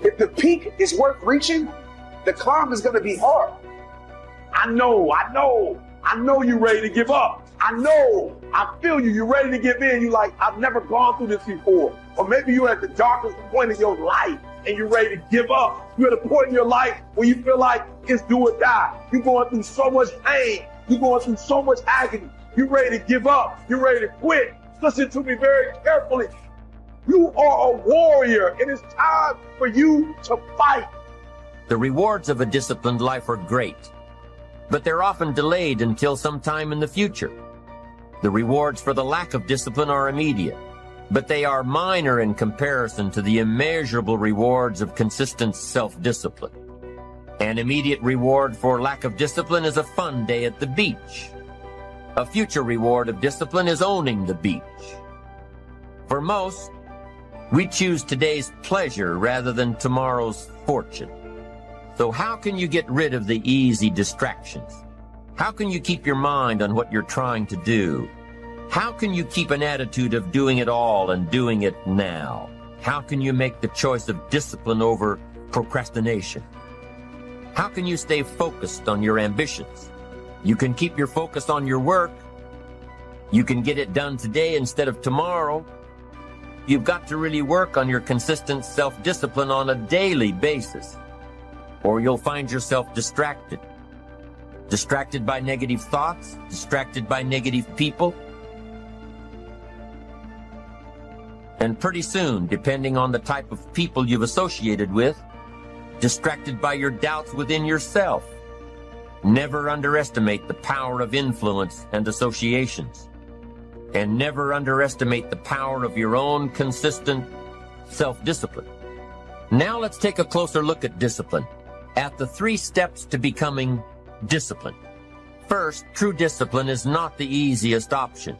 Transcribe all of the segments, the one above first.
If the peak is worth reaching, the climb is going to be hard. I know you're ready to give up. I feel you. You're ready to give in. You're like, I've never gone through this before. Or maybe you're at the darkest point of your life and you're ready to give up. You're at a point in your life where you feel like it's do or die. You're going through so much pain. You're going through so much agony. You're ready to give up. You're ready to quit. Listen to me very carefully. You are a warrior. It is time for you to fight. The rewards of a disciplined life are great, but they're often delayed until some time in the future. The rewards for the lack of discipline are immediate, but they are minor in comparison to the immeasurable rewards of consistent self-discipline. An immediate reward for lack of discipline is a fun day at the beach. A future reward of discipline is owning the beach. For most, we choose today's pleasure rather than tomorrow's fortune. So how can you get rid of the easy distractions? How can you keep your mind on what you're trying to do? How can you keep an attitude of doing it all and doing it now? How can you make the choice of discipline over procrastination? How can you stay focused on your ambitions? You can keep your focus on your work. You can get it done today instead of tomorrow. You've got to really work on your consistent self-discipline on a daily basis, or you'll find yourself distracted. Distracted by negative thoughts, distracted by negative people. And pretty soon, depending on the type of people you've associated with, distracted by your doubts within yourself. Never underestimate the power of influence and associations. And never underestimate the power of your own consistent self-discipline. Now let's take a closer look at discipline, at the 3 steps to becoming disciplined. First, true discipline is not the easiest option.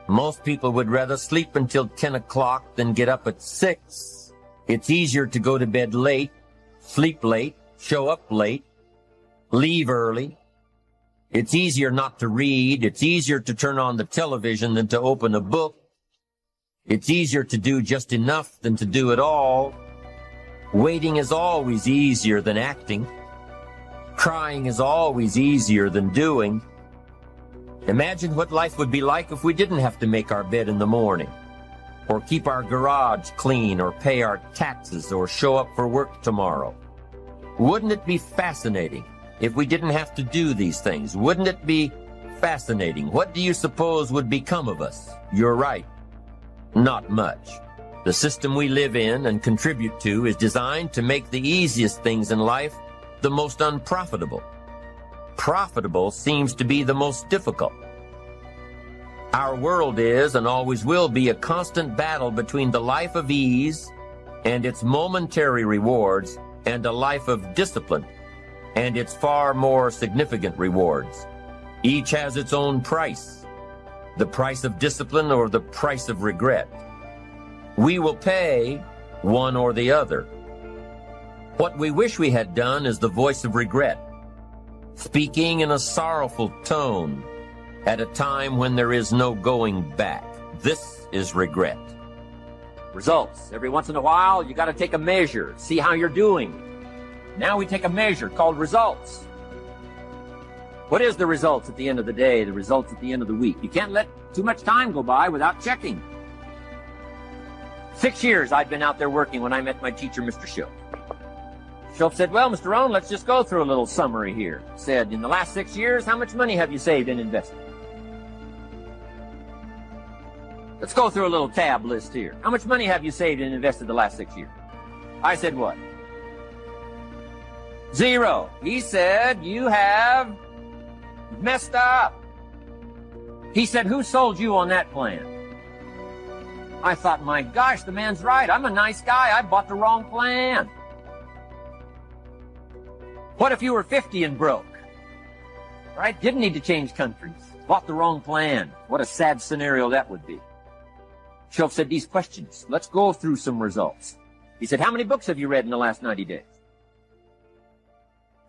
Most people would rather sleep until 10 o'clock than get up at 6. It's easier to go to bed late, sleep late, show up late, leave early. It's easier not to read. It's easier to turn on the television than to open a book. It's easier to do just enough than to do it all. Waiting is always easier than acting. Crying is always easier than doing. Imagine what life would be like if we didn't have to make our bed in the morning, or keep our garage clean, or pay our taxes, or show up for work tomorrow. Wouldn't it be fascinating if we didn't have to do these things? Wouldn't it be fascinating? What do you suppose would become of us? You're right. Not much. The system we live in and contribute to is designed to make the easiest things in life the most unprofitable. Profitable seems to be the most difficult. Our world is and always will be a constant battle between the life of ease and its momentary rewards and a life of discipline and its far more significant rewards. Each has its own price, the price of discipline or the price of regret. We will pay one or the other. What we wish we had done is the voice of regret, speaking in a sorrowful tone at a time when there is no going back. This is regret. Results. Every once in a while, you got to take a measure, see how you're doing. Now we take a measure called results. What is the results at the end of the day, the results at the end of the week? You can't let too much time go by without checking. 6 years I'd been out there working when I met my teacher, Mr. Schultz. Schultz said, well, Mr. Rohn, let's just go through a little summary here. Said, in the last 6 years, how much money have you saved and invested? Let's go through a little tab list here. How much money have you saved and invested the last 6 years? I said, what? 0. He said, you have messed up. He said, who sold you on that plan? I thought, my gosh, the man's right. I'm a nice guy. I bought the wrong plan. What if you were 50 and broke? Right? Didn't need to change countries. Bought the wrong plan. What a sad scenario that would be. Schultz said, these questions. Let's go through some results. He said, how many books have you read in the last 90 days?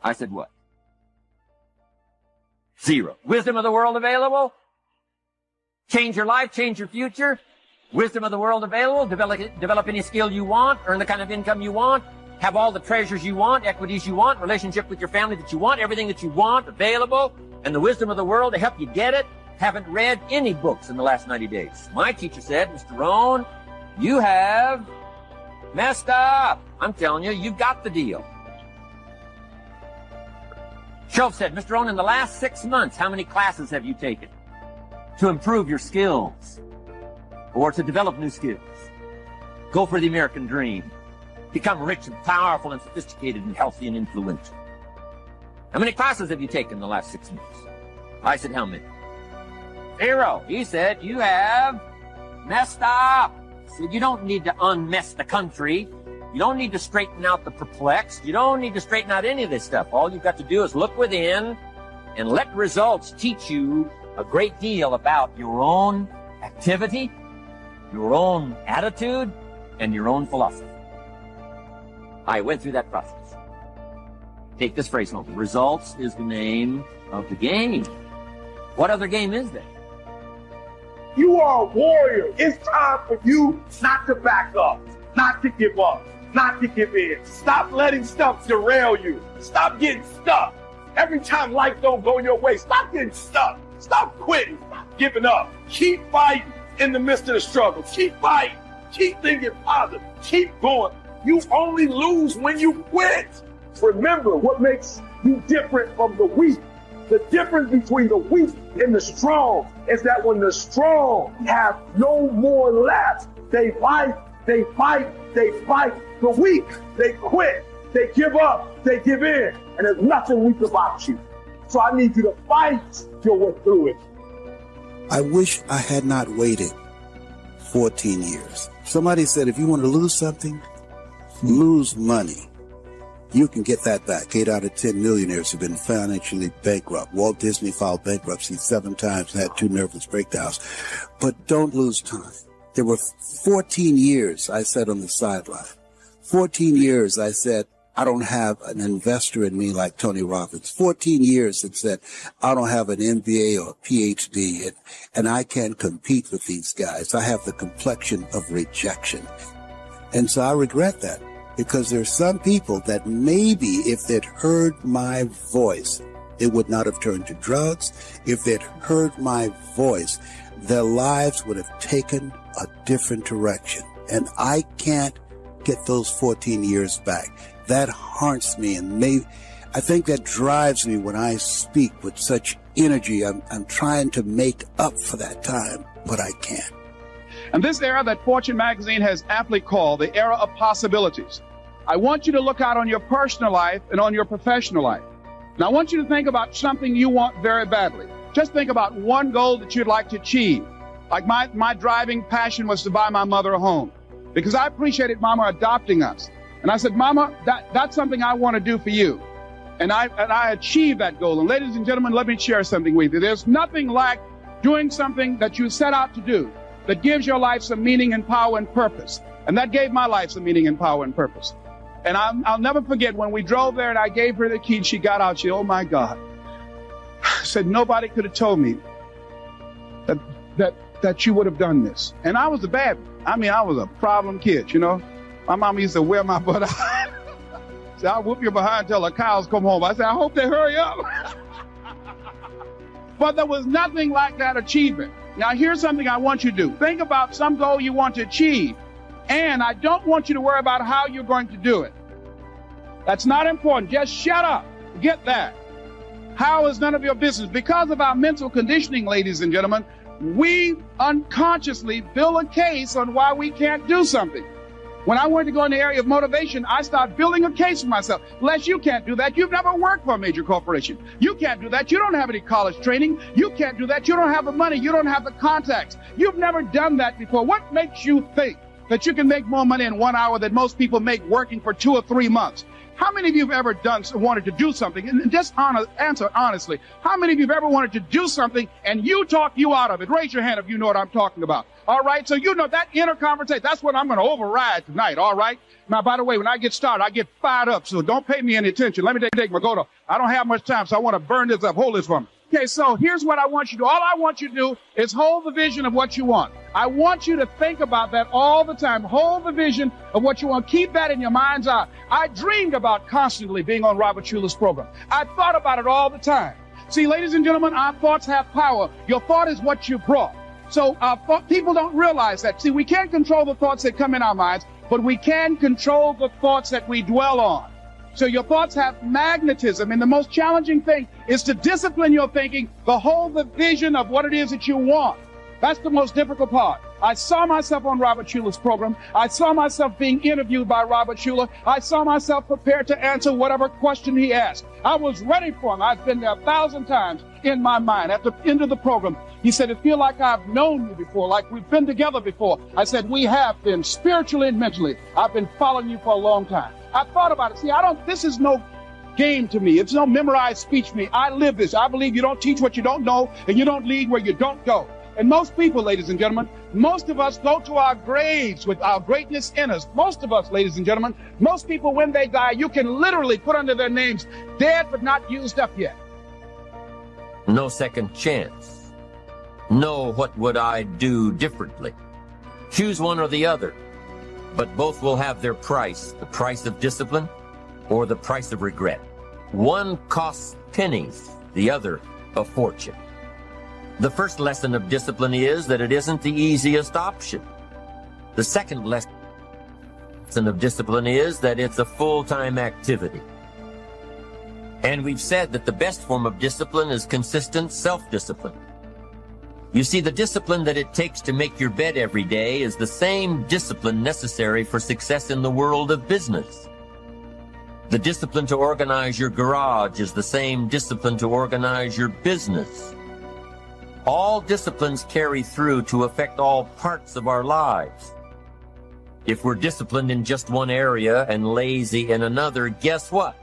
I said, what? 0. Wisdom of the world available? Change your life, change your future? Wisdom of the world available? Develop any skill you want? Earn the kind of income you want? have all the treasures you want, equities you want, relationship with your family that you want, everything that you want available, and the wisdom of the world to help you get it. Haven't read any books in the last 90 days. My teacher said, Mr. Rohn, you have messed up. I'm telling you, you've got the deal. Shelf said, Mr. Rohn, in the last 6 months, how many classes have you taken to improve your skills or to develop new skills? Go for the American dream. Become rich and powerful and sophisticated and healthy and influential. How many classes have you taken in the last 6 months? I said, how many? 0. He said, you have messed up. He said, you don't need to unmess the country. You don't need to straighten out the perplexed. You don't need to straighten out any of this stuff. All you've got to do is look within and let results teach you a great deal about your own activity, your own attitude, and your own philosophy. I went through that process. Take this phrase home. Results is the name of the game. What other game is there? You are a warrior. It's time for you not to back up, not to give up, not to give in. Stop letting stuff derail you. Stop getting stuck. Every time life don't go your way, stop getting stuck. Stop quitting. Stop giving up. Keep fighting in the midst of the struggle. Keep fighting. Keep thinking positive. Keep going. You only lose when you quit. Remember what makes you different from the weak. The difference between the weak and the strong is that when the strong have no more left, they fight, they fight, they fight. The weak, they quit, they give up, they give in, and there's nothing weak about you. So I need you to fight your way through it. I wish I had not waited 14 years. Somebody said if you want to lose something, lose money. You can get that back. 8 out of 10 millionaires have been financially bankrupt. Walt Disney filed bankruptcy 7 times and had 2 nervous breakdowns. But don't lose time. There were 14 years I sat on the sideline. 14 years I said, I don't have an investor in me like Tony Robbins. 14 years it said, I don't have an MBA or a PhD, and I can't compete with these guys. I have the complexion of rejection. And so I regret that. Because there's some people that maybe if they'd heard my voice, they would not have turned to drugs. If they'd heard my voice, their lives would have taken a different direction. And I can't get those 14 years back. That haunts me, and I think that drives me when I speak with such energy. I'm trying to make up for that time, but I can't. And this era that Fortune magazine has aptly called the era of possibilities. I want you to look out on your personal life and on your professional life. And I want you to think about something you want very badly. Just think about one goal that you'd like to achieve. Like my driving passion was to buy my mother a home because I appreciated Mama adopting us. And I said, Mama, that's something I want to do for you. And I achieved that goal. And ladies and gentlemen, let me share something with you. There's nothing like doing something that you set out to do that gives your life some meaning and power and purpose. And that gave my life some meaning and power and purpose. And I'll never forget when we drove there and I gave her the key and she got out. She, oh my God. I said, nobody could have told me that you would have done this. And I was a bad one. I was a problem kid, you know. My mama used to wear my butt out. Say, I'll whoop you behind until the cows come home. I said, I hope they hurry up. But there was nothing like that achievement. Now, here's something I want you to do. Think about some goal you want to achieve. And I don't want you to worry about how you're going to do it. That's not important. Just shut up. Get that. How is none of your business. Because of our mental conditioning, ladies and gentlemen, we unconsciously build a case on why we can't do something. When I wanted to go in the area of motivation, I started building a case for myself. Les, you can't do that. You've never worked for a major corporation. You can't do that. You don't have any college training. You can't do that. You don't have the money. You don't have the contacts. You've never done that before. What makes you think that you can make more money in 1 hour than most people make working for 2 or 3 months? How many of you have ever wanted to do something? And just answer honestly. How many of you have ever wanted to do something and you talk you out of it? Raise your hand if you know what I'm talking about. All right. So you know that inner conversation. That's what I'm going to override tonight. All right. Now, by the way, when I get started, I get fired up. So don't pay me any attention. Let me take my go. I don't have much time, so I want to burn this up. Hold this for me. Okay, so here's what I want you to do. All I want you to do is hold the vision of what you want. I want you to think about that all the time. Hold the vision of what you want. Keep that in your mind's eye. I dreamed about constantly being on Robert Schuler's program. I thought about it all the time. See, ladies and gentlemen, our thoughts have power. Your thought is what you brought. So people don't realize that. See, we can't control the thoughts that come in our minds, but we can control the thoughts that we dwell on. So your thoughts have magnetism, and the most challenging thing is to discipline your thinking, to hold the vision of what it is that you want. That's the most difficult part. I saw myself on Robert Schuler's program. I saw myself being interviewed by Robert Schuler. I saw myself prepared to answer whatever question he asked. I was ready for him. I've been there 1,000 times in my mind. At the end of the program, he said, "It feels like I've known you before, like we've been together before." I said, "We have been, spiritually and mentally. I've been following you for a long time." I thought about it. See, this is no game to me. It's no memorized speech for me. I live this. I believe you don't teach what you don't know, and you don't lead where you don't go. And most people, ladies and gentlemen, most of us go to our graves with our greatness in us. Most of us, ladies and gentlemen, most people, when they die, you can literally put under their names, dead but not used up yet. No second chance. No, what would I do differently? Choose one or the other. But both will have their price, the price of discipline or the price of regret. One costs pennies, the other a fortune. The first lesson of discipline is that it isn't the easiest option. The second lesson of discipline is that it's a full-time activity. And we've said that the best form of discipline is consistent self-discipline. You see, the discipline that it takes to make your bed every day is the same discipline necessary for success in the world of business. The discipline to organize your garage is the same discipline to organize your business. All disciplines carry through to affect all parts of our lives. If we're disciplined in just one area and lazy in another, guess what?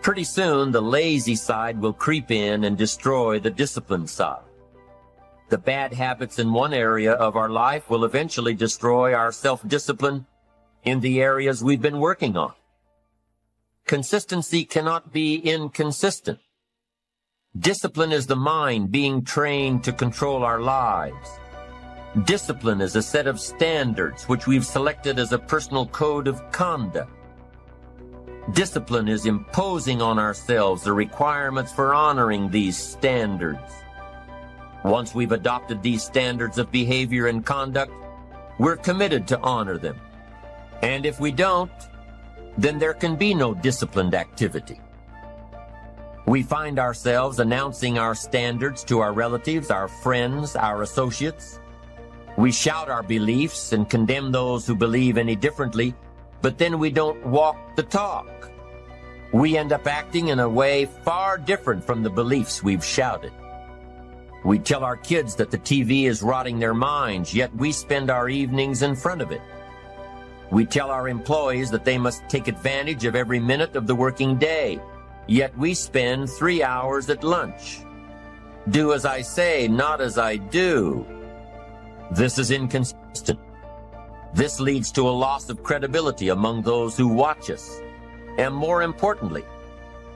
Pretty soon, the lazy side will creep in and destroy the disciplined side. The bad habits in one area of our life will eventually destroy our self-discipline in the areas we've been working on. Consistency cannot be inconsistent. Discipline is the mind being trained to control our lives. Discipline is a set of standards which we've selected as a personal code of conduct. Discipline is imposing on ourselves the requirements for honoring these standards. Once we've adopted these standards of behavior and conduct, we're committed to honor them. And if we don't, then there can be no disciplined activity. We find ourselves announcing our standards to our relatives, our friends, our associates. We shout our beliefs and condemn those who believe any differently, but then we don't walk the talk. We end up acting in a way far different from the beliefs we've shouted. We tell our kids that the TV is rotting their minds, yet we spend our evenings in front of it. We tell our employees that they must take advantage of every minute of the working day, yet we spend 3 hours at lunch. Do as I say, not as I do. This is inconsistent. This leads to a loss of credibility among those who watch us. And more importantly,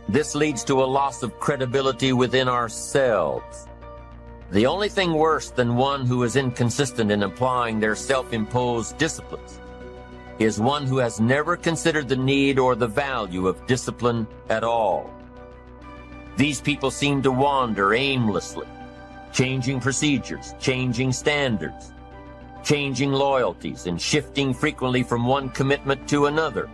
this leads to a loss of credibility within ourselves. The only thing worse than one who is inconsistent in applying their self-imposed disciplines is one who has never considered the need or the value of discipline at all. These people seem to wander aimlessly, changing procedures, changing standards, changing loyalties, and shifting frequently from one commitment to another,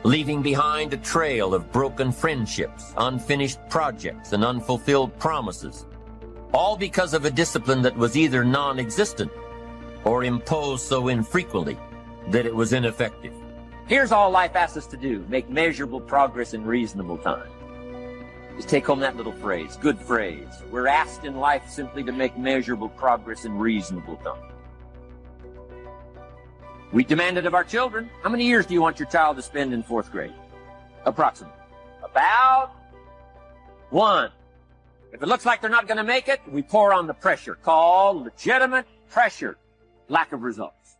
leaving behind a trail of broken friendships, unfinished projects, and unfulfilled promises, all because of a discipline that was either non-existent or imposed so infrequently that it was ineffective. Here's all life asks us to do: make measurable progress in reasonable time. Just take home that little phrase, good phrase. We're asked in life simply to make measurable progress in reasonable time. We demand it of our children. How many years do you want your child to spend in 4th grade? Approximately. About 1. If it looks like they're not going to make it, we pour on the pressure, called legitimate pressure, lack of results.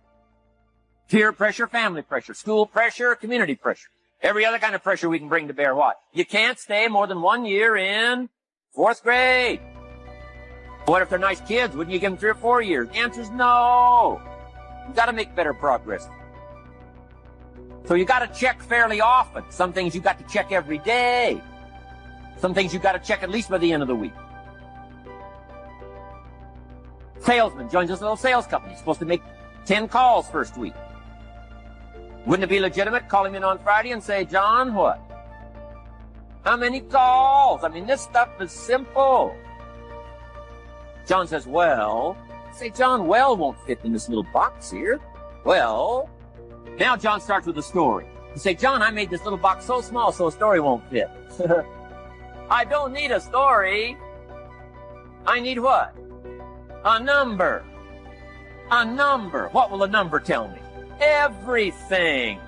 Peer pressure, family pressure, school pressure, community pressure. Every other kind of pressure we can bring to bear what? You can't stay more than 1 year in 4th grade. What if they're nice kids? Wouldn't you give them 3 or 4 years? The answer is no. You've got to make better progress. So you got to check fairly often. Some things you got to check every day. Some things you got to check at least by the end of the week. Salesman joins this little sales company. He's supposed to make 10 calls first week. Wouldn't it be legitimate? Call him in on Friday and say, John, what? How many calls? I mean, this stuff is simple. John says, well, say, John, well won't fit in this little box here. Well, now John starts with a story. You say, John, I made this little box so small so a story won't fit. I don't need a story. I need what? A number. A number. What will a number tell me? Everything.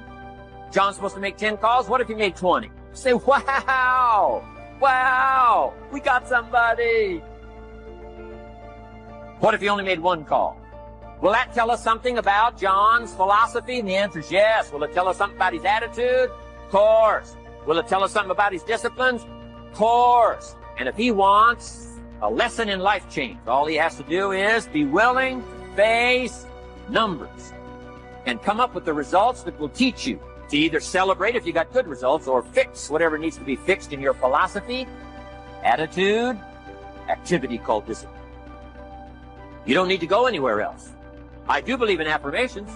John's supposed to make 10 calls. What if he made 20? Say, wow. Wow. We got somebody. What if he only made 1 call? Will that tell us something about John's philosophy? And the answer is yes. Will it tell us something about his attitude? Of course. Will it tell us something about his disciplines? Of course. And if he wants a lesson in life change, all he has to do is be willing to face numbers and come up with the results that will teach you to either celebrate if you got good results or fix whatever needs to be fixed in your philosophy, attitude, activity called discipline. You don't need to go anywhere else. I do believe in affirmations.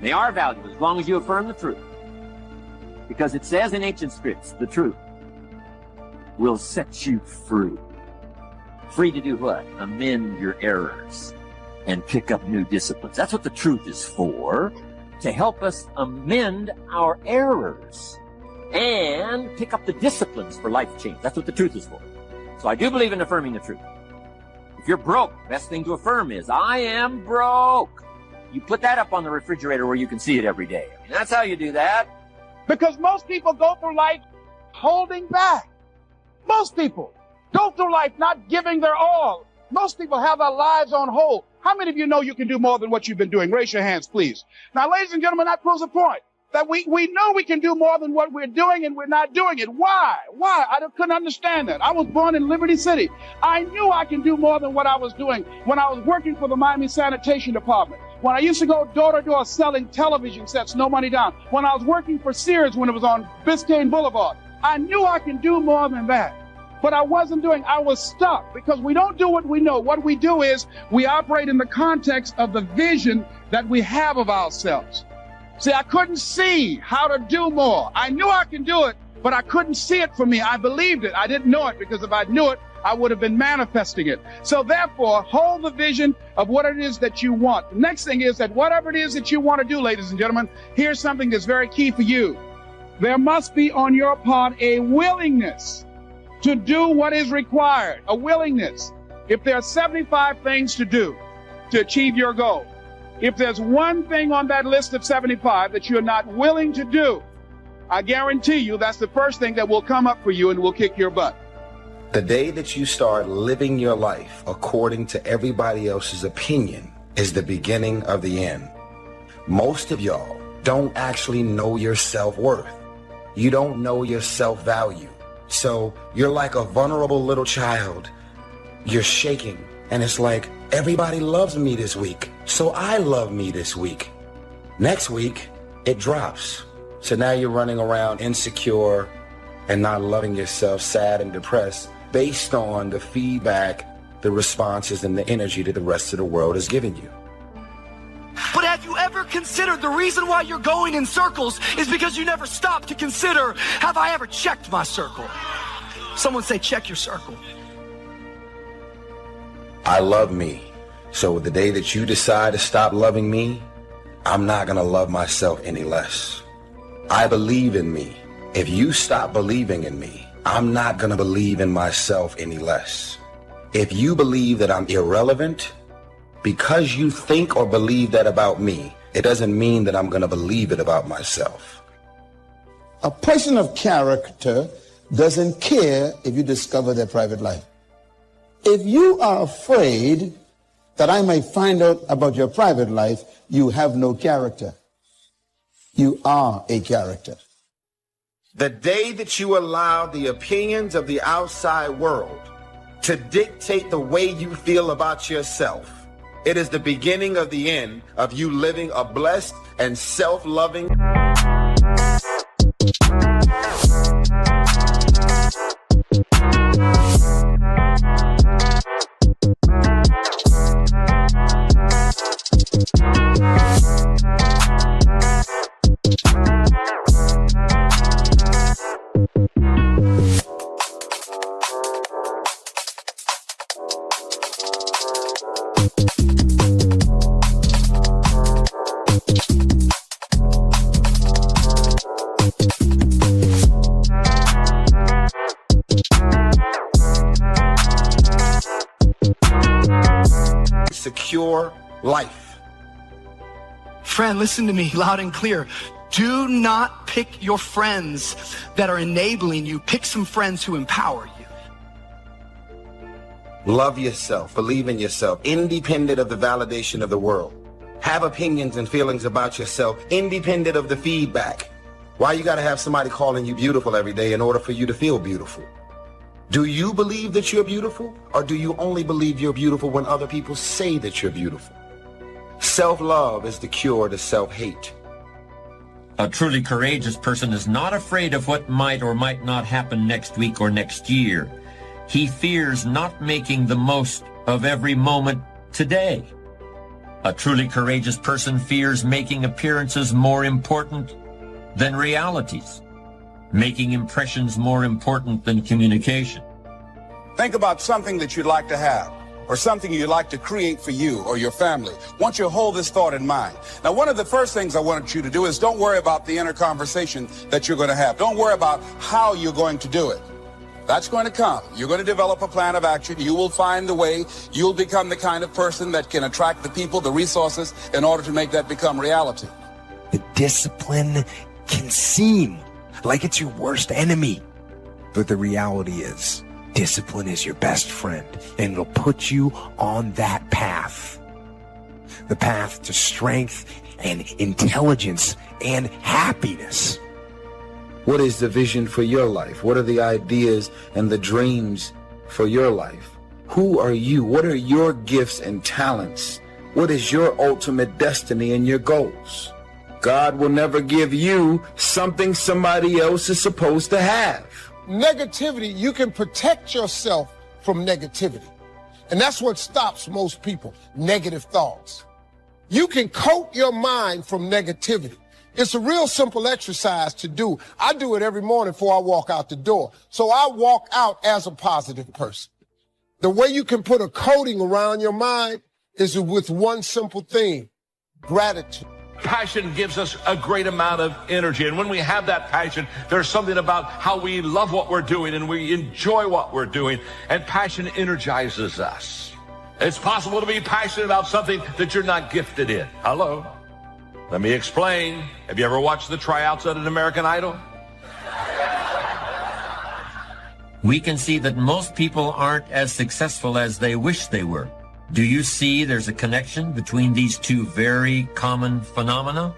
They are valuable as long as you affirm the truth. Because it says in ancient scripts, the truth will set you free. Free to do what? Amend your errors and pick up new disciplines. That's what the truth is for, to help us amend our errors and pick up the disciplines for life change. That's what the truth is for. So I do believe in affirming the truth. If you're broke, best thing to affirm is, I am broke. You put that up on the refrigerator where you can see it every day. I mean, that's how you do that. Because most people go through life holding back. Most people go through life not giving their all. Most people have their lives on hold. How many of you know you can do more than what you've been doing? Raise your hands, please. Now, ladies and gentlemen, that proves a point. That we know we can do more than what we're doing, and we're not doing it. Why? Why? I couldn't understand that. I was born in Liberty City. I knew I can do more than what I was doing when I was working for the Miami Sanitation Department. When I used to go door to door selling television sets, no money down. When I was working for Sears when it was on Biscayne Boulevard. I knew I can do more than that. But I wasn't doing, I was stuck because we don't do what we know. What we do is we operate in the context of the vision that we have of ourselves. See, I couldn't see how to do more. I knew I can do it, but I couldn't see it for me. I believed it. I didn't know it because if I knew it, I would have been manifesting it. So therefore, hold the vision of what it is that you want. The next thing is that whatever it is that you want to do, ladies and gentlemen, here's something that's very key for you. There must be on your part a willingness to do what is required, a willingness. If there are 75 things to do to achieve your goal, if there's one thing on that list of 75 that you're not willing to do, I guarantee you that's the first thing that will come up for you and will kick your butt. The day that you start living your life according to everybody else's opinion is the beginning of the end. Most of y'all don't actually know your self-worth. You don't know your self-value. So you're like a vulnerable little child. You're shaking, and it's like, everybody loves me this week, so I love me this week. Next week, it drops. So now you're running around insecure and not loving yourself, sad and depressed, based on the feedback, the responses, and the energy that the rest of the world is giving you. But have you ever considered the reason why you're going in circles is because you never stop to consider, have I ever checked my circle? Someone say, check your circle. I love me. So the day that you decide to stop loving me, I'm not going to love myself any less. I believe in me. If you stop believing in me, I'm not going to believe in myself any less. If you believe that I'm irrelevant, because you think or believe that about me, it doesn't mean that I'm going to believe it about myself. A person of character doesn't care if you discover their private life. If you are afraid that I may find out about your private life, you have no character. You are a character. The day that you allow the opinions of the outside world to dictate the way you feel about yourself. It is the beginning of the end of you living a blessed and self-loving. Secure life. Friend, listen to me loud and clear. Do not pick your friends that are enabling you. Pick some friends who empower you. Love yourself, believe in yourself, independent of the validation of the world. Have opinions and feelings about yourself, independent of the feedback. Why you gotta have somebody calling you beautiful every day in order for you to feel beautiful? Do you believe that you're beautiful, or do you only believe you're beautiful when other people say that you're beautiful? Self-love is the cure to self-hate. A truly courageous person is not afraid of what might or might not happen next week or next year. He fears not making the most of every moment today. A truly courageous person fears making appearances more important than realities, making impressions more important than communication. Think about something that you'd like to have, or something you'd like to create for you or your family. I want you to hold this thought in mind. Now, one of the first things I want you to do is don't worry about the inner conversation that you're going to have. Don't worry about how you're going to do it. That's going to come. You're going to develop a plan of action. You will find the way. You'll become the kind of person that can attract the people, the resources, in order to make that become reality. The discipline can seem like it's your worst enemy, but the reality is discipline is your best friend, and it'll put you on that path, the path to strength and intelligence and happiness. What is the vision for your life? What are the ideas and the dreams for your life? Who are you? What are your gifts and talents? What is your ultimate destiny and your goals? God will never give you something somebody else is supposed to have. Negativity, you can protect yourself from negativity. And that's what stops most people, negative thoughts. You can coat your mind from negativity. It's a real simple exercise to do. I do it every morning before I walk out the door. So I walk out as a positive person. The way you can put a coating around your mind is with one simple thing, gratitude. Passion gives us a great amount of energy. And when we have that passion, there's something about how we love what we're doing and we enjoy what we're doing. And passion energizes us. It's possible to be passionate about something that you're not gifted in. Hello? Let me explain. Have you ever watched the tryouts at an American Idol? We can see that most people aren't as successful as they wish they were. Do you see there's a connection between these two very common phenomena?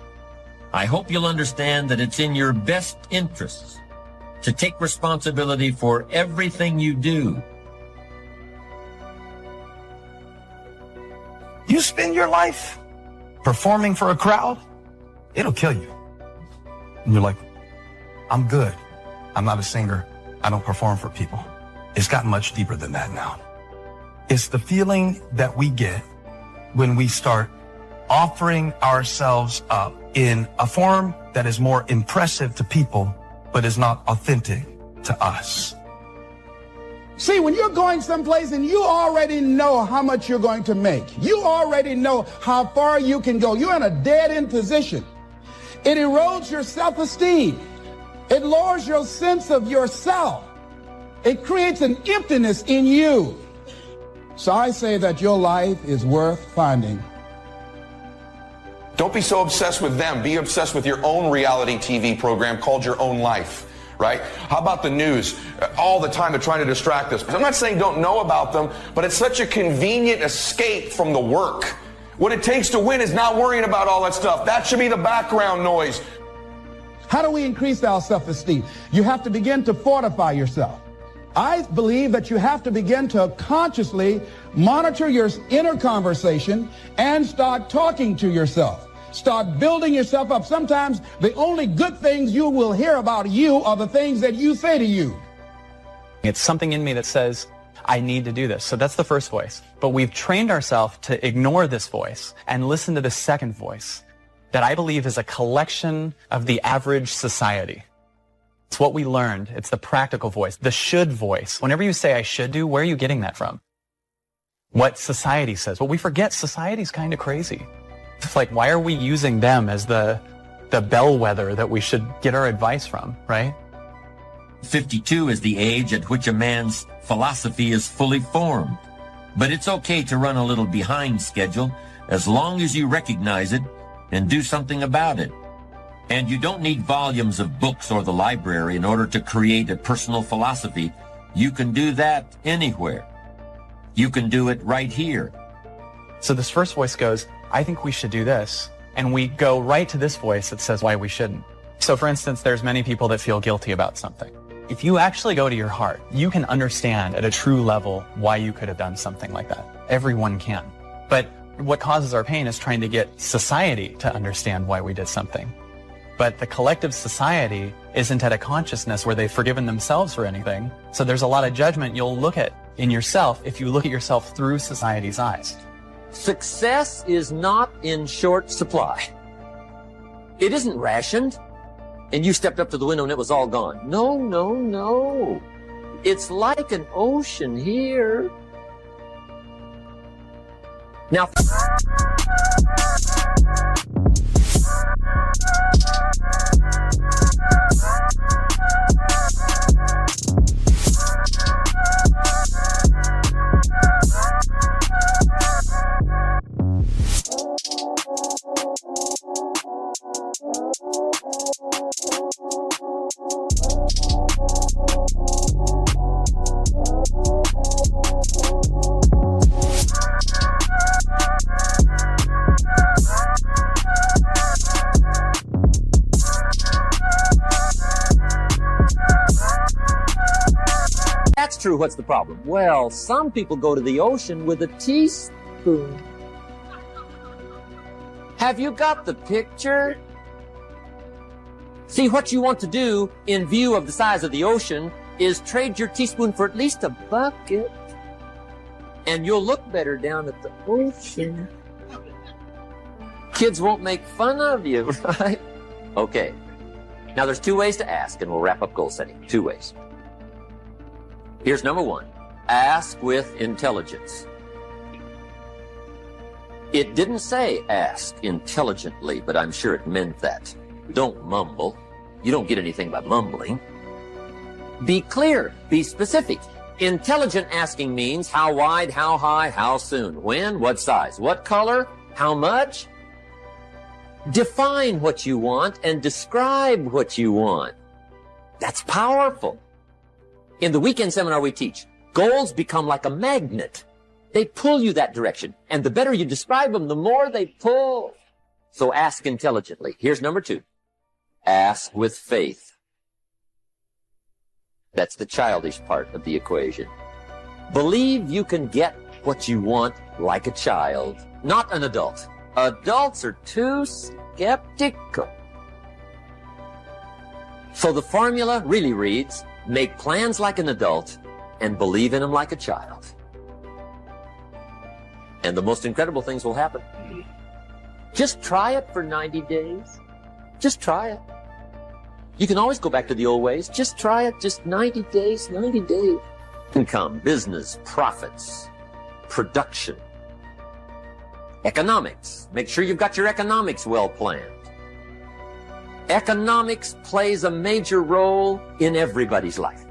I hope you'll understand that it's in your best interests to take responsibility for everything you do. You spend your life performing for a crowd, it'll kill you. And you're like, I'm good. I'm not a singer. I don't perform for people. It's gotten much deeper than that now. It's the feeling that we get when we start offering ourselves up in a form that is more impressive to people, but is not authentic to us. See, when you're going someplace and you already know how much you're going to make, you already know how far you can go, you're in a dead-end position. It erodes your self-esteem. It lowers your sense of yourself. It creates an emptiness in you. So I say that your life is worth finding. Don't be so obsessed with them. Be obsessed with your own reality TV program called Your Own Life, right? How about the news? All the time they're trying to distract us. I'm not saying don't know about them, but it's such a convenient escape from the work. What it takes to win is not worrying about all that stuff. That should be the background noise. How do we increase our self-esteem? You have to begin to fortify yourself. I believe that you have to begin to consciously monitor your inner conversation and start talking to yourself. Start building yourself up. Sometimes the only good things you will hear about you are the things that you say to you. It's something in me that says, I need to do this. So that's the first voice. But we've trained ourselves to ignore this voice and listen to the second voice that I believe is a collection of the average society. It's what we learned. It's the practical voice, the should voice. Whenever you say I should do, where are you getting that from? What society says. Well, we forget society's kind of crazy. It's like, why are we using them as the bellwether that we should get our advice from, right? 52 is the age at which a man's philosophy is fully formed. But it's okay to run a little behind schedule as long as you recognize it and do something about it. And you don't need volumes of books or the library in order to create a personal philosophy. You can do that anywhere. You can do it right here. So this first voice goes, I think we should do this. And we go right to this voice that says why we shouldn't. So for instance, there's many people that feel guilty about something. If you actually go to your heart, you can understand at a true level why you could have done something like that. Everyone can. But what causes our pain is trying to get society to understand why we did something. But the collective society isn't at a consciousness where they've forgiven themselves for anything. So there's a lot of judgment you'll look at in yourself if you look at yourself through society's eyes. Success is not in short supply. It isn't rationed, and you stepped up to the window and it was all gone. No, no, no. It's like an ocean here. Now, that's true. What's the problem? Well, some people go to the ocean with a teaspoon. Have you got the picture? See, what you want to do in view of the size of the ocean is trade your teaspoon for at least a bucket. And you'll look better down at the ocean. Kids won't make fun of you, right? Okay. Now there's two ways to ask, and we'll wrap up goal setting. Two ways. Here's number one. Ask with intelligence. It didn't say ask intelligently, but I'm sure it meant that. Don't mumble. You don't get anything by mumbling. Be clear. Be specific. Intelligent asking means how wide, how high, how soon, when, what size, what color, how much. Define what you want and describe what you want. That's powerful. In the weekend seminar we teach, goals become like a magnet. They pull you that direction. And the better you describe them, the more they pull. So ask intelligently. Here's number two. Ask with faith. That's the childish part of the equation. Believe you can get what you want like a child, not an adult. Adults are too skeptical. So the formula really reads, make plans like an adult and believe in them like a child. And the most incredible things will happen. Just try it for 90 days. Just try it. You can always go back to the old ways. Just try it. Just 90 days, 90 days. Income, business, profits, production, economics. Make sure you've got your economics well planned. Economics plays a major role in everybody's life.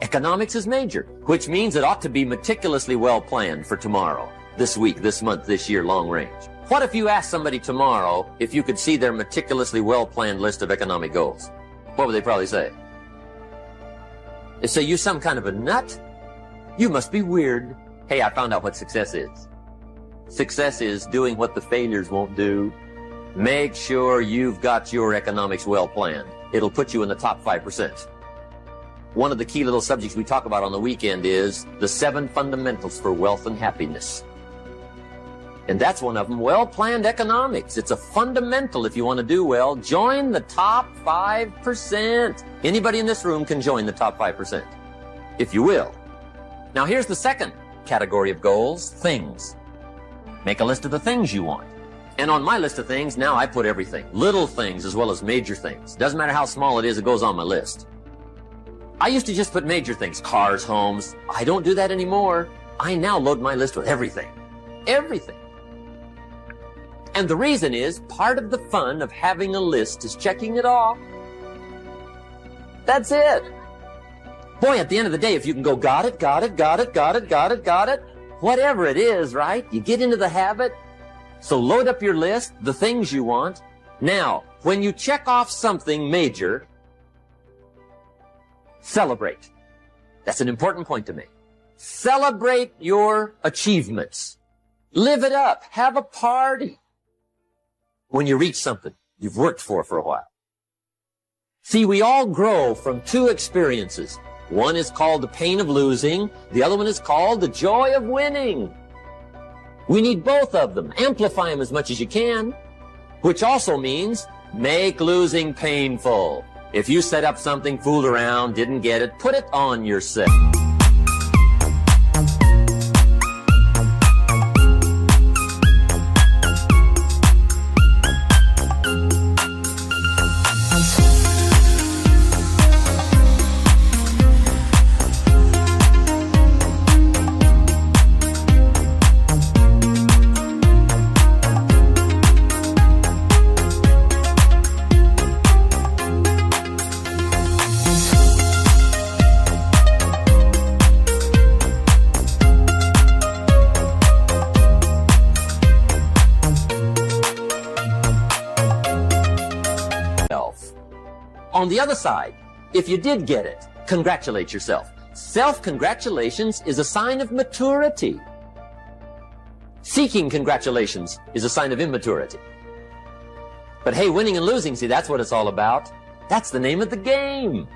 Economics is major, which means it ought to be meticulously well planned for tomorrow, this week, this month, this year, long range. What if you asked somebody tomorrow if you could see their meticulously well-planned list of economic goals? What would they probably say? They'd say, you some kind of a nut? You must be weird. Hey, I found out what success is. Success is doing what the failures won't do. Make sure you've got your economics well planned. It'll put you in the top 5%. One of the key little subjects we talk about on the weekend is the 7 fundamentals for wealth and happiness. And that's one of them, well-planned economics. It's a fundamental if you want to do well. Join the top 5%. Anybody in this room can join the top 5%, if you will. Now here's the second category of goals, things. Make a list of the things you want. And on my list of things, now I put everything. Little things as well as major things. Doesn't matter how small it is, it goes on my list. I used to just put major things, cars, homes. I don't do that anymore. I now load my list with everything. Everything. And the reason is, part of the fun of having a list is checking it off. That's it. Boy, at the end of the day, if you can go, got it, got it, got it, got it, got it, got it, whatever it is, right? You get into the habit. So load up your list, the things you want. Now, when you check off something major, celebrate. That's an important point to make. Celebrate your achievements. Live it up. Have a party when you reach something you've worked for a while. See, we all grow from 2 experiences. One is called the pain of losing. The other one is called the joy of winning. We need both of them. Amplify them as much as you can, which also means make losing painful. If you set up something, fooled around, didn't get it, put it on yourself. On the other side, if you did get it, congratulate yourself. Self-congratulations is a sign of maturity. Seeking congratulations is a sign of immaturity. But hey, winning and losing, see, that's what it's all about. That's the name of the game.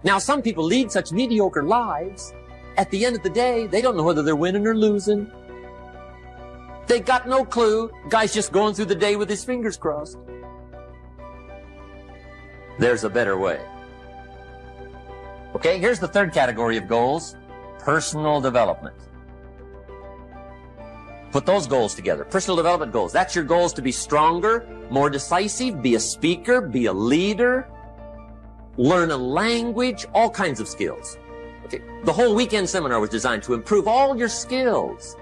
Now, some people lead such mediocre lives, at the end of the day, they don't know whether they're winning or losing. They got no clue. Guy's just going through the day with his fingers crossed. There's a better way. Okay, here's the third category of goals, personal development. Put those goals together. Personal development goals. That's your goals to be stronger, more decisive, be a speaker, be a leader, learn a language, all kinds of skills. Okay, the whole weekend seminar was designed to improve all your skills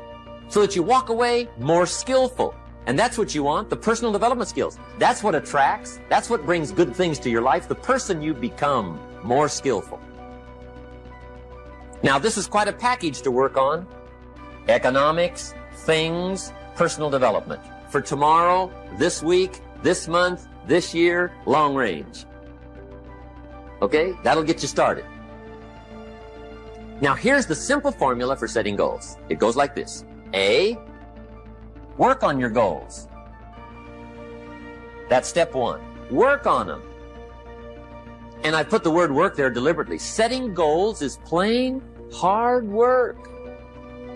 so that you walk away more skillful. And that's what you want, the personal development skills. That's what attracts, that's what brings good things to your life, the person you become, more skillful. Now, this is quite a package to work on. Economics, things, personal development. For tomorrow, this week, this month, this year, long range. Okay, that'll get you started. Now, here's the simple formula for setting goals. It goes like this. A, work on your goals. That's step 1. Work on them. And I put the word work there deliberately. Setting goals is plain hard work.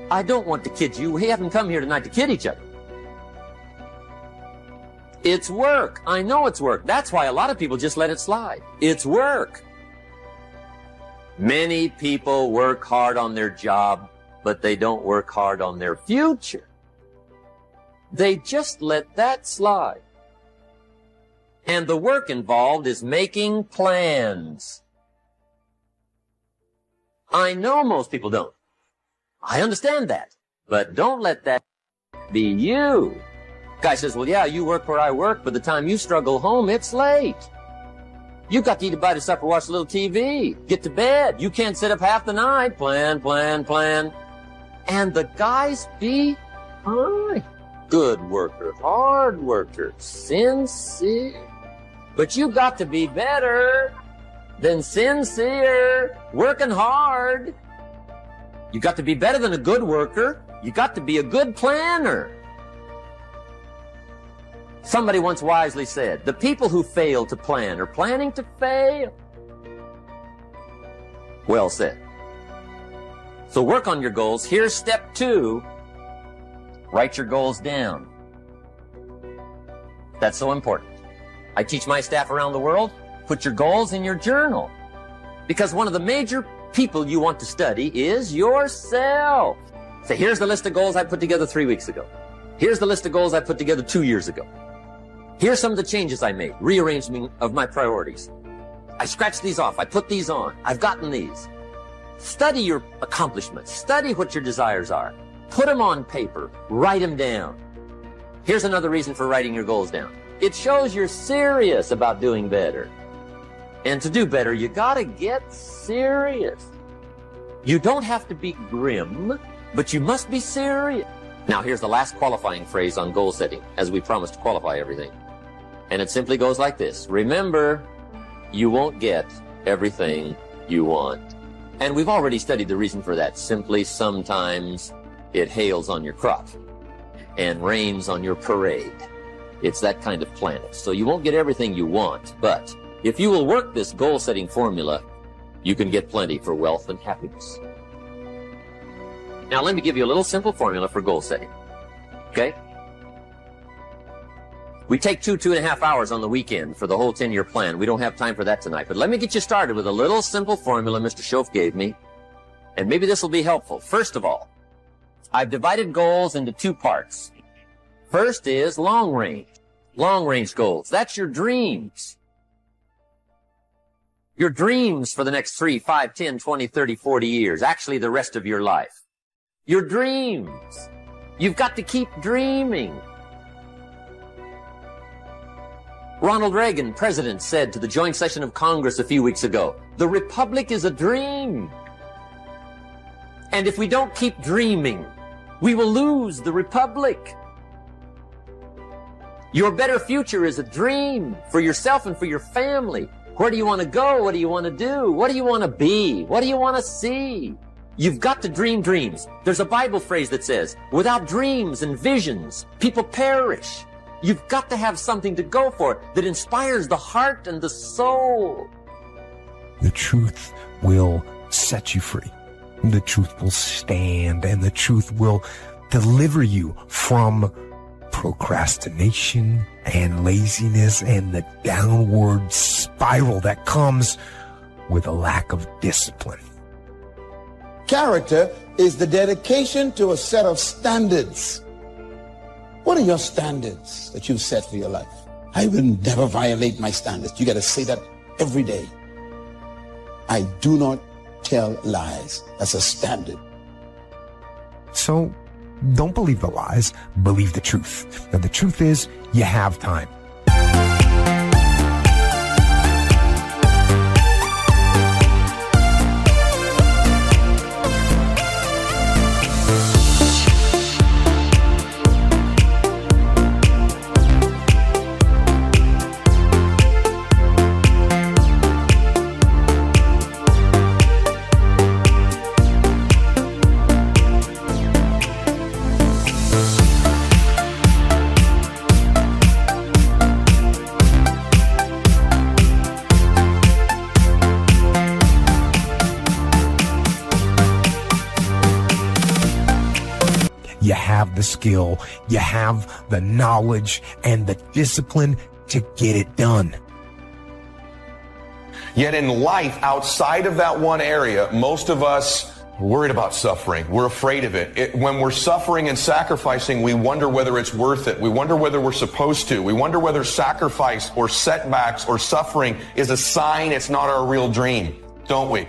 I don't want to kid you. We haven't come here tonight to kid each other. It's work. I know it's work. That's why a lot of people just let it slide. It's work. Many people work hard on their job, but they don't work hard on their future. They just let that slide. And the work involved is making plans. I know most people don't. I understand that. But don't let that be you. Guy says, well, yeah, you work where I work, but the time you struggle home, it's late. You got to eat a bite of supper, watch a little TV, get to bed. You can't sit up half the night. Plan, plan, plan. And the guys behind. Good worker, hard worker, sincere. But you got to be better than sincere, working hard. You got to be better than a good worker. You got to be a good planner. Somebody once wisely said, the people who fail to plan are planning to fail. Well said. So work on your goals. Here's step 2. Write your goals down. That's so important. I teach my staff around the world, put your goals in your journal. Because one of the major people you want to study is yourself. Say, here's the list of goals I put together 3 weeks ago. Here's the list of goals I put together 2 years ago. Here's some of the changes I made, rearrangement of my priorities. I scratched these off, I put these on, I've gotten these. Study your accomplishments, study what your desires are. Put them on paper, write them down. Here's another reason for writing your goals down. It shows you're serious about doing better. And to do better, you gotta get serious. You don't have to be grim, but you must be serious. Now here's the last qualifying phrase on goal setting, as we promised to qualify everything. And it simply goes like this. Remember, you won't get everything you want. And we've already studied the reason for that. Simply, sometimes it hails on your crop and rains on your parade. It's that kind of planet. So you won't get everything you want, but if you will work this goal-setting formula, you can get plenty for wealth and happiness. Now let me give you a little simple formula for goal setting. Okay? We take 2.5 hours on the weekend for the whole 10-year plan. We don't have time for that tonight, but let me get you started with a little simple formula Mr. Schoaf gave me, and maybe this will be helpful. First of all, I've divided goals into 2 parts. First is long range goals. That's your dreams. Your dreams for the next 3, 5, 10, 20, 30, 40 years. Actually, the rest of your life. Your dreams. You've got to keep dreaming. Ronald Reagan, president, said to the joint session of Congress a few weeks ago, the Republic is a dream. And if we don't keep dreaming, we will lose the Republic. Your better future is a dream for yourself and for your family. Where do you want to go? What do you want to do? What do you want to be? What do you want to see? You've got to dream dreams. There's a Bible phrase that says, without dreams and visions, people perish. You've got to have something to go for that inspires the heart and the soul. The truth will set you free. The truth will stand, and the truth will deliver you from procrastination and laziness and the downward spiral that comes with a lack of discipline. Character is the dedication to a set of standards. What are your standards that you've set for your life? I will never violate my standards. You got to say that every day. I do not tell lies. That's a standard. So don't believe the lies, believe the truth. And the truth is, you have time. You have the skill, you have the knowledge and the discipline to get it done. Yet in life, outside of that one area, most of us are worried about suffering. We're afraid of it. When we're suffering and sacrificing, we wonder whether it's worth it. We wonder whether we're supposed to. We wonder whether sacrifice or setbacks or suffering is a sign it's not our real dream, don't we?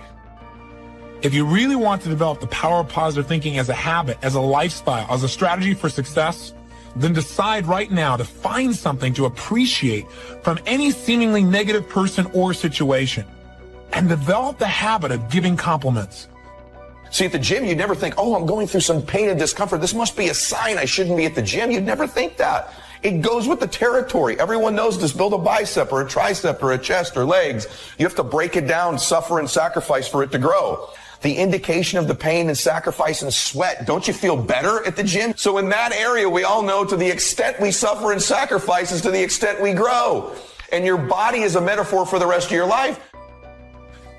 If you really want to develop the power of positive thinking as a habit, as a lifestyle, as a strategy for success, then decide right now to find something to appreciate from any seemingly negative person or situation, and develop the habit of giving compliments. See, at the gym, you'd never think, oh, I'm going through some pain and discomfort. This must be a sign I shouldn't be at the gym. You'd never think that. It goes with the territory. Everyone knows this. Build a bicep or a tricep or a chest or legs. You have to break it down, suffer and sacrifice for it to grow. The indication of the pain and sacrifice and sweat. Don't you feel better at the gym? So in that area, we all know to the extent we suffer and sacrifice is to the extent we grow. And your body is a metaphor for the rest of your life.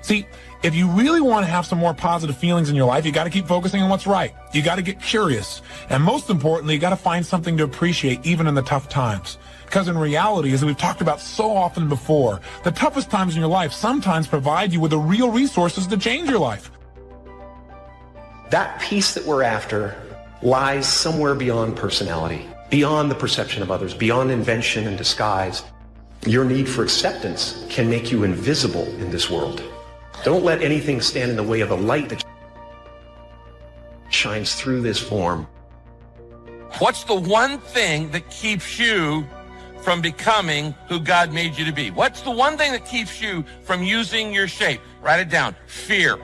See, if you really want to have some more positive feelings in your life, you got to keep focusing on what's right. You got to get curious. And most importantly, you got to find something to appreciate even in the tough times. Because in reality, as we've talked about so often before, the toughest times in your life sometimes provide you with the real resources to change your life. That peace that we're after lies somewhere beyond personality, beyond the perception of others, beyond invention and disguise. Your need for acceptance can make you invisible in this world. Don't let anything stand in the way of the light that shines through this form. What's the one thing that keeps you from becoming who God made you to be? What's the one thing that keeps you from using your shape? Write it down. Fear.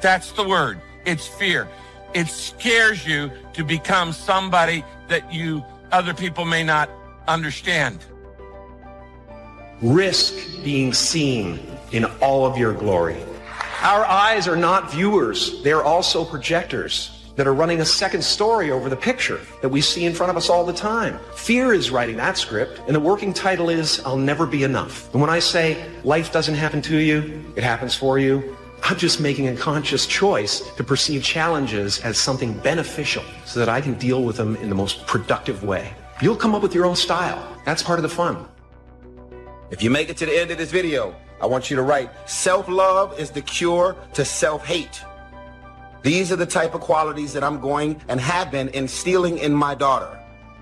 That's the word. It's fear. It scares you to become somebody that other people may not understand. Risk being seen in all of your glory. Our eyes are not viewers. They're also projectors that are running a second story over the picture that we see in front of us all the time. Fear is writing that script, and the working title is, I'll Never Be Enough. And when I say life doesn't happen to you, it happens for you, I'm just making a conscious choice to perceive challenges as something beneficial so that I can deal with them in the most productive way. You'll come up with your own style. That's part of the fun. If you make it to the end of this video, I want you to write, self-love is the cure to self-hate. These are the type of qualities that I'm going and have been instilling in my daughter.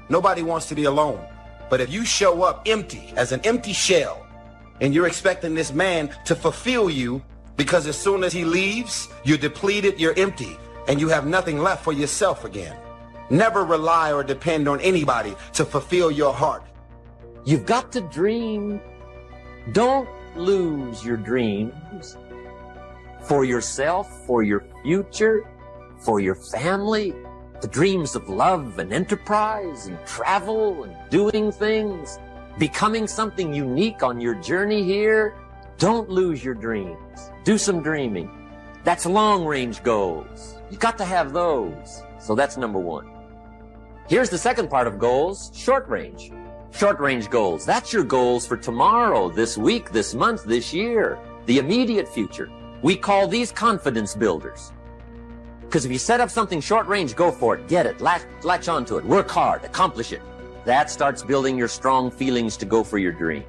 Nobody wants to be alone. But if you show up empty, as an empty shell, and you're expecting this man to fulfill you, because as soon as he leaves, you're depleted, you're empty, and you have nothing left for yourself again. Never rely or depend on anybody to fulfill your heart. You've got to dream. Don't lose your dreams. For yourself, for your future, for your family, the dreams of love and enterprise and travel and doing things, becoming something unique on your journey here. Don't lose your dreams. Do some dreaming. That's long-range goals. You got to have those. So that's number one. Here's the second part of goals, short-range. Short-range goals. That's your goals for tomorrow, this week, this month, this year, the immediate future. We call these confidence builders. Because if you set up something short-range, go for it, get it, latch onto it, work hard, accomplish it. That starts building your strong feelings to go for your dream.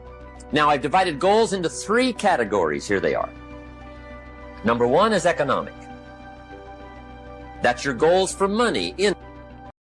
Now, I've divided goals into 3 categories. Here they are. Number 1 is economic. That's your goals for money in